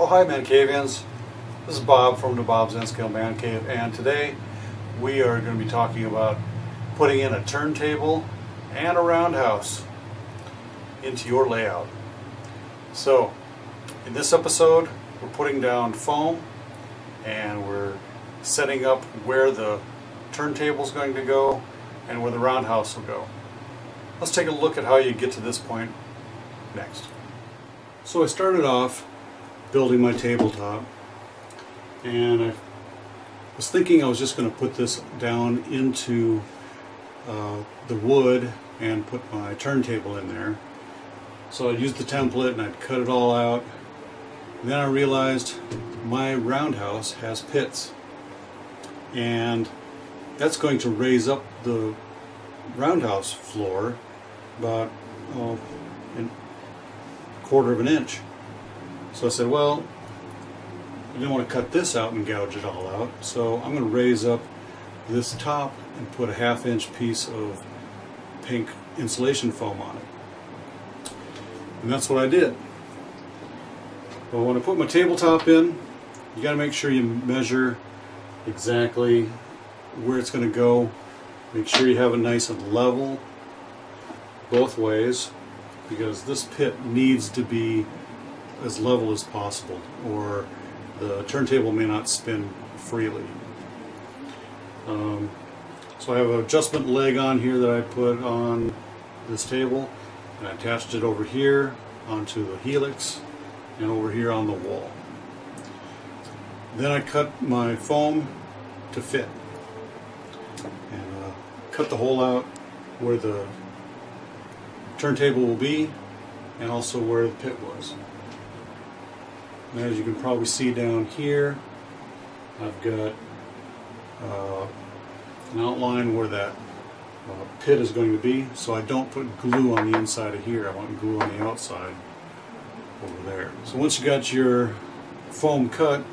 Oh, hi Mancavians. This is Bob from the Bob's N-Scale Man Cave, and today we are going to be talking about putting in a turntable and a roundhouse into your layout. So, in this episode, we're putting down foam and we're setting up where the turntable is going to go and where the roundhouse will go. Let's take a look at how you get to this point next. So I started off building my tabletop, and I was thinking I was just going to put this down into the wood and put my turntable in there. So I'd use the template and I'd cut it all out. And then I realized my roundhouse has pits, and that's going to raise up the roundhouse floor about a quarter of an inch. So I said, well, I didn't want to cut this out and gouge it all out, so I'm going to raise up this top and put a ½ inch piece of pink insulation foam on it. And that's what I did. But when I put my tabletop in, you got to make sure you measure exactly where it's going to go. Make sure you have it nice and level both ways, because this pit needs to be as level as possible, or the turntable may not spin freely. So I have an adjustment leg on here that I put on this table, and I attached it over here onto the helix and over here on the wall. Then I cut my foam to fit, and cut the hole out where the turntable will be and also where the pit was. And as you can probably see down here, I've got an outline where that pit is going to be, so I don't put glue on the inside of here. I want glue on the outside over there. So once you got your foam cut,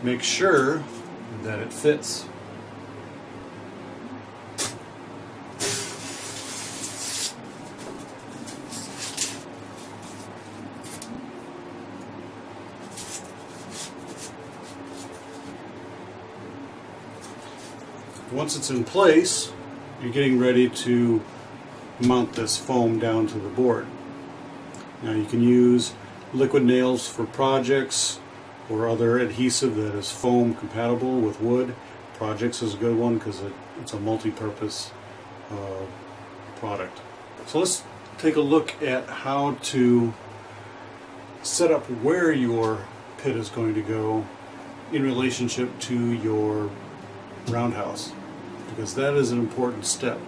make sure that it fits. Once it's in place, you're getting ready to mount this foam down to the board. Now you can use liquid nails for projects or other adhesive that is foam compatible with wood. Projects is a good one because it's a multi-purpose product. So let's take a look at how to set up where your pit is going to go in relationship to your roundhouse, because that is an important step.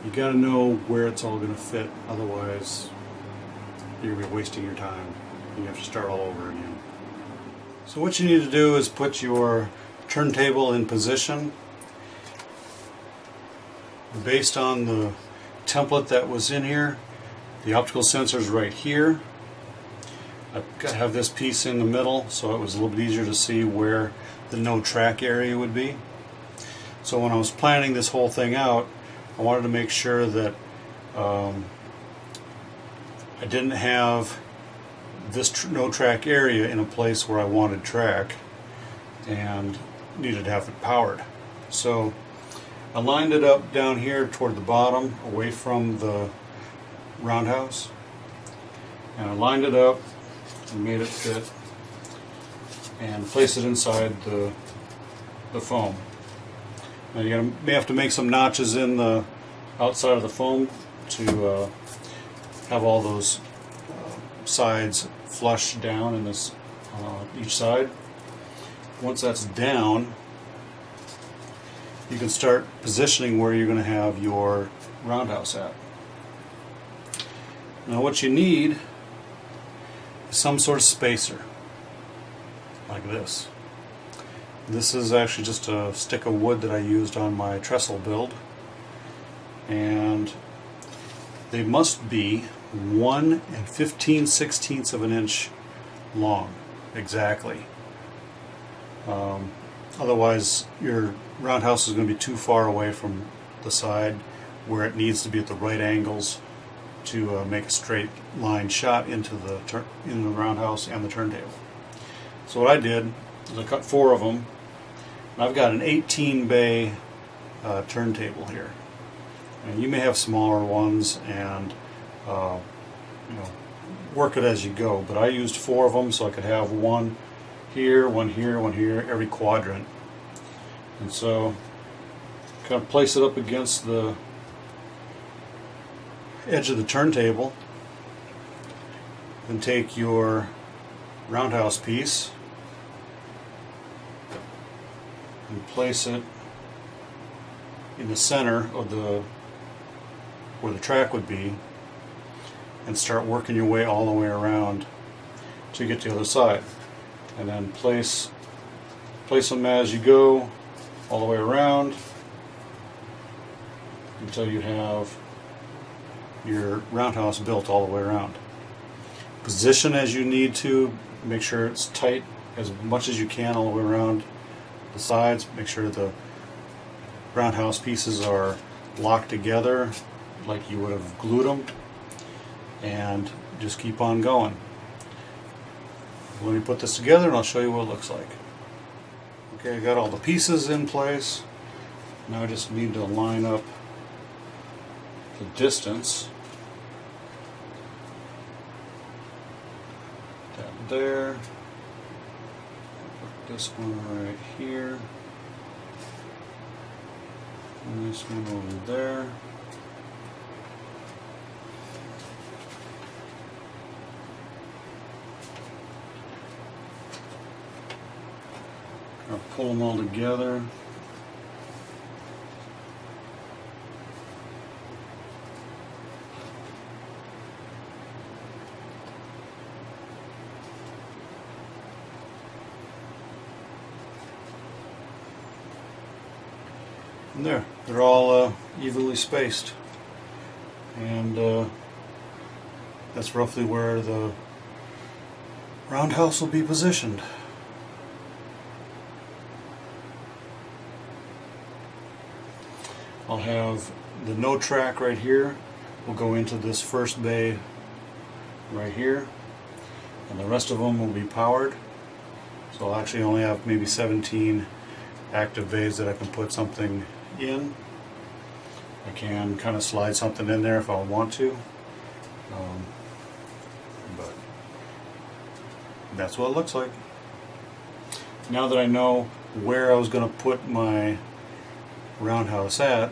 You got to know where it's all going to fit, otherwise you're going to be wasting your time. You have to start all over again. So what you need to do is put your turntable in position based on the template that was in here. The optical sensor is right here. I've got to have this piece in the middle so it was a little bit easier to see where the no track area would be. So when I was planning this whole thing out, I wanted to make sure that I didn't have this no track area in a place where I wanted track and needed to have it powered. So I lined it up down here toward the bottom, away from the roundhouse, and I lined it up and made it fit and placed it inside the foam. Now you may have to make some notches in the outside of the foam to have all those sides flush down in this each side. Once that's down, you can start positioning where you're going to have your roundhouse at. Now what you need is some sort of spacer, like this. This is actually just a stick of wood that I used on my trestle build, and they must be 1 15/16 of an inch long, exactly. Otherwise your roundhouse is going to be too far away from the side where it needs to be at the right angles to make a straight line shot into the roundhouse and the turntable. So what I did is I cut 4 of them. And I've got an 18 bay turntable here, and you may have smaller ones, and work it as you go. But I used 4 of them so I could have one here, one here, one here, every quadrant. And so kind of place it up against the edge of the turntable, then take your roundhouse piece and place it in the center of where the track would be, and start working your way all the way around to get to the other side. And then place them as you go all the way around until you have your roundhouse built all the way around. Position as you need to, make sure it's tight as much as you can all the way around the sides. Make sure the roundhouse pieces are locked together like you would have glued them, and just keep on going. Let me put this together and I'll show you what it looks like. Okay, I got all the pieces in place. Now I just need to line up the distance. That there. Put this one right here. And this one over there. I'll pull them all together. And there, they're all evenly spaced, and that's roughly where the roundhouse will be positioned. I'll have the no track right here will go into this first bay right here, and the rest of them will be powered. So I'll actually only have maybe 17 active bays that I can put something in. I can kind of slide something in there if I want to, but that's what it looks like. Now that I know where I was going to put my roundhouse at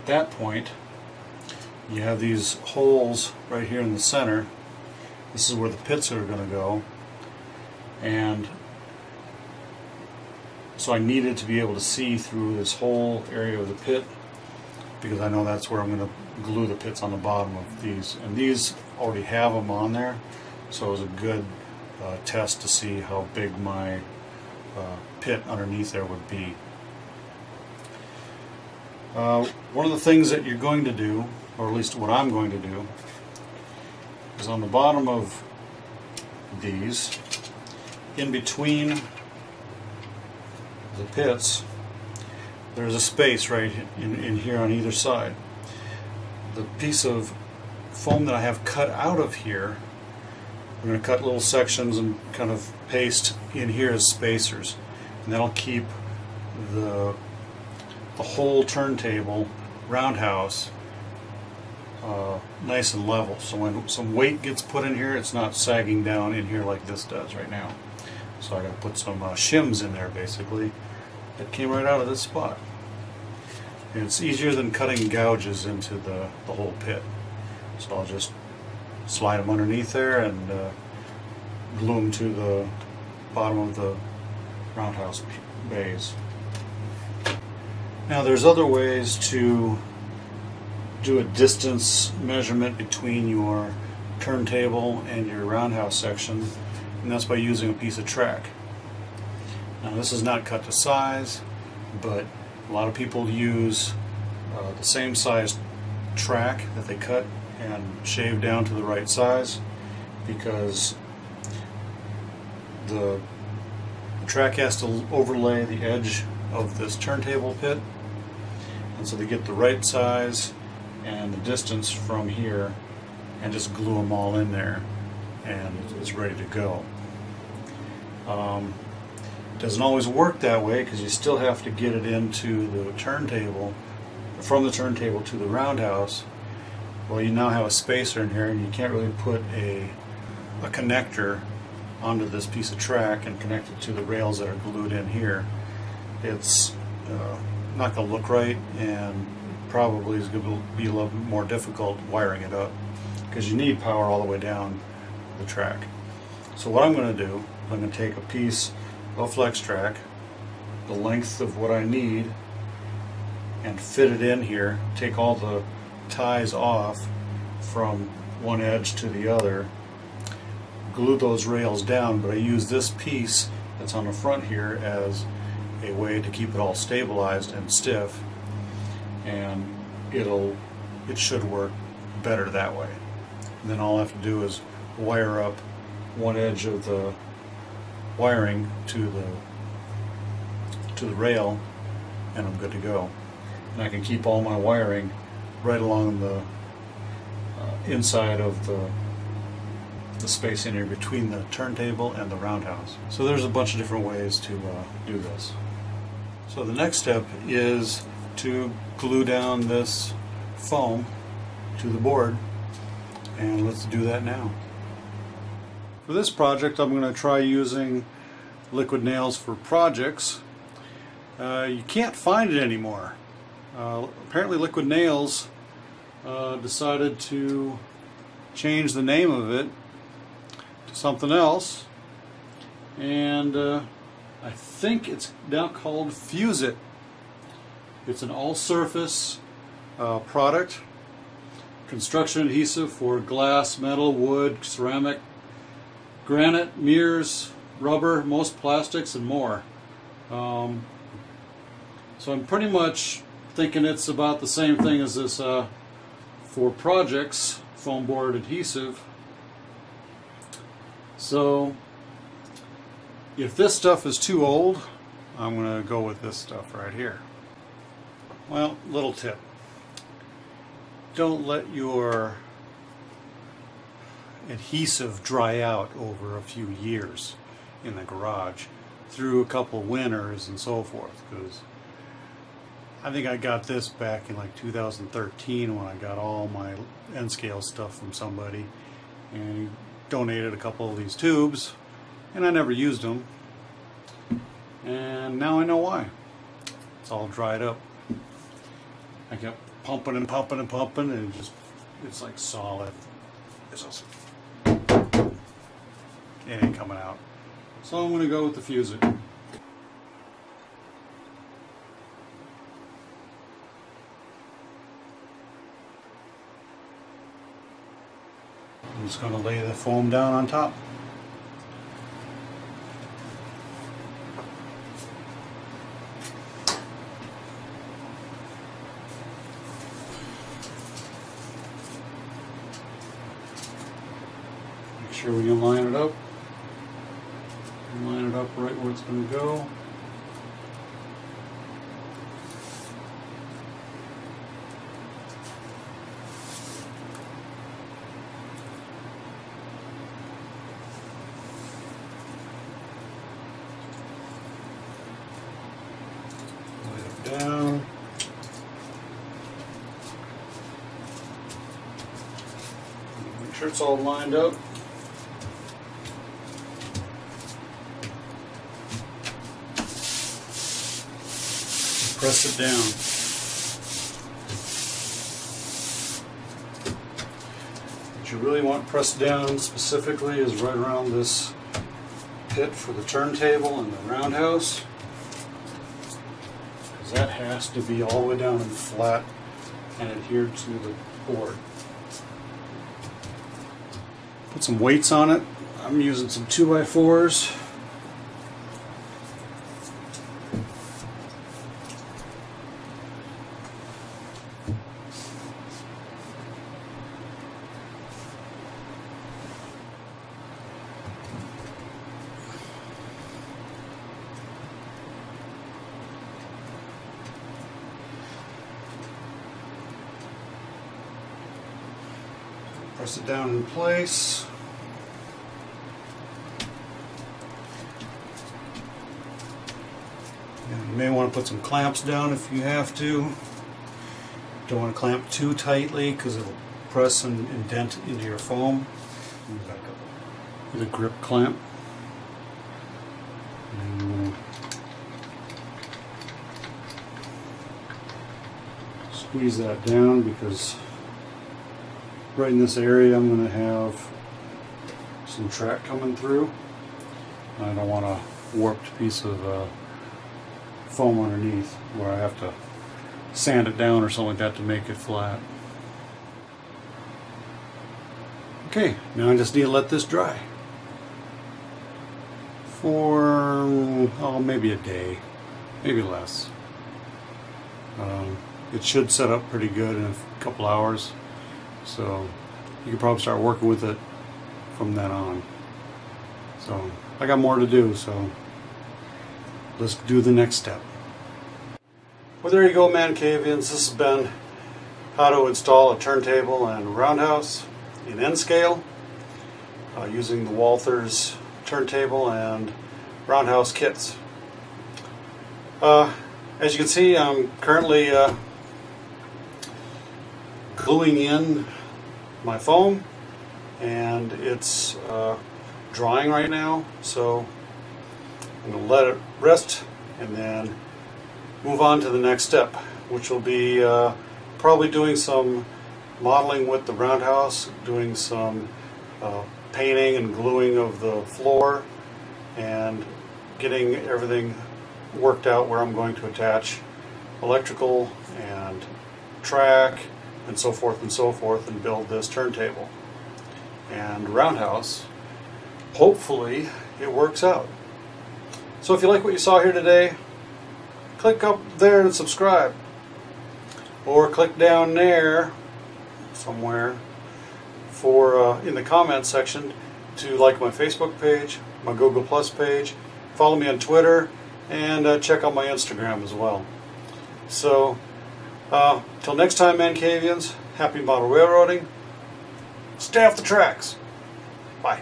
that point, you have these holes right here in the center. This is where the pits are going to go, and so I needed to be able to see through this whole area of the pit, because I know that's where I'm going to glue the pits on the bottom of these, and these already have them on there, so it was a good test to see how big my pit underneath there would be. One of the things that you're going to do, or at least what I'm going to do, is on the bottom of these, in between the pits, there's a space right in here on either side. The piece of foam that I have cut out of here, I'm going to cut little sections and kind of paste in here as spacers, and that'll keep the whole turntable roundhouse nice and level. So when some weight gets put in here, it's not sagging down in here like this does right now. So I got to put some shims in there basically that came right out of this spot. And it's easier than cutting gouges into the whole pit. So I'll just slide them underneath there and glue them to the bottom of the roundhouse bays. Now there's other ways to do a distance measurement between your turntable and your roundhouse section, and that's by using a piece of track. Now this is not cut to size, but a lot of people use the same size track that they cut and shave down to the right size, because the track has to overlay the edge of this turntable pit, and so they get the right size and the distance from here, and just glue them all in there, and it's ready to go. Doesn't always work that way because you still have to get it into the turntable, from the turntable to the roundhouse. Well, you now have a spacer in here, and you can't really put a connector onto this piece of track and connect it to the rails that are glued in here. It's not going to look right, and probably is going to be a little more difficult wiring it up because you need power all the way down the track. So what I'm going to do, I'm going to take a piece of flex track, the length of what I need, and fit it in here, take all the ties off from one edge to the other, glue those rails down, but I use this piece that's on the front here as a way to keep it all stabilized and stiff, and it should work better that way. And then all I have to do is wire up one edge of the wiring to the rail, and I'm good to go. And I can keep all my wiring right along the inside of the space in here between the turntable and the roundhouse. So there's a bunch of different ways to do this. So the next step is to glue down this foam to the board, and let's do that now. For this project, I'm going to try using liquid nails for projects. You can't find it anymore. Apparently Liquid Nails decided to change the name of it to something else, and I think it's now called Fuse It. It's an all-surface product, construction adhesive for glass, metal, wood, ceramic, granite, mirrors, rubber, most plastics, and more. So I'm pretty much thinking it's about the same thing as this for projects foam board adhesive. So if this stuff is too old, I'm going to go with this stuff right here. Well, little tip. Don't let your adhesive dry out over a few years in the garage, through a couple winters and so forth, because I think I got this back in like 2013 when I got all my N-scale stuff from somebody, and he donated a couple of these tubes, and I never used them, and now I know why. It's all dried up. I kept pumping and pumping and pumping, and it's like solid. It's just, it ain't coming out. So I'm going to go with the Fuse It. I'm just going to lay the foam down on top. Make sure we can line it up. Line it up right where it's going to go. Down. Make sure it's all lined up. Press it down. What you really want pressed down specifically is right around this pit for the turntable and the roundhouse. That has to be all the way down and flat and adhered to the board. Put some weights on it. I'm using some 2x4s. Press it down in place. And you may want to put some clamps down if you have to. Don't want to clamp too tightly because it'll press and indent into your foam. Back up with a grip clamp. And squeeze that down because right in this area I'm going to have some track coming through. I don't want a warped piece of foam underneath where I have to sand it down or something like that to make it flat. Okay, now I just need to let this dry for maybe a day, maybe less. It should set up pretty good in a couple hours, so you can probably start working with it from then on. So I got more to do, so let's do the next step. Well, there you go, Mancavians. This has been how to install a turntable and roundhouse in N-scale using the Walthers turntable and roundhouse kits. As you can see, I'm currently gluing in my foam, and it's drying right now, so I'm going to let it rest and then move on to the next step, which will be probably doing some modeling with the roundhouse, doing some painting and gluing of the floor, and getting everything worked out where I'm going to attach electrical and track and so forth and build this turntable and roundhouse. Hopefully it works out. So if you like what you saw here today, click up there and subscribe, or click down there somewhere for in the comments section to like my Facebook page, my Google Plus page, follow me on Twitter, and check out my Instagram as well. So till next time, Mancavians, happy model railroading. Stay off the tracks. Bye.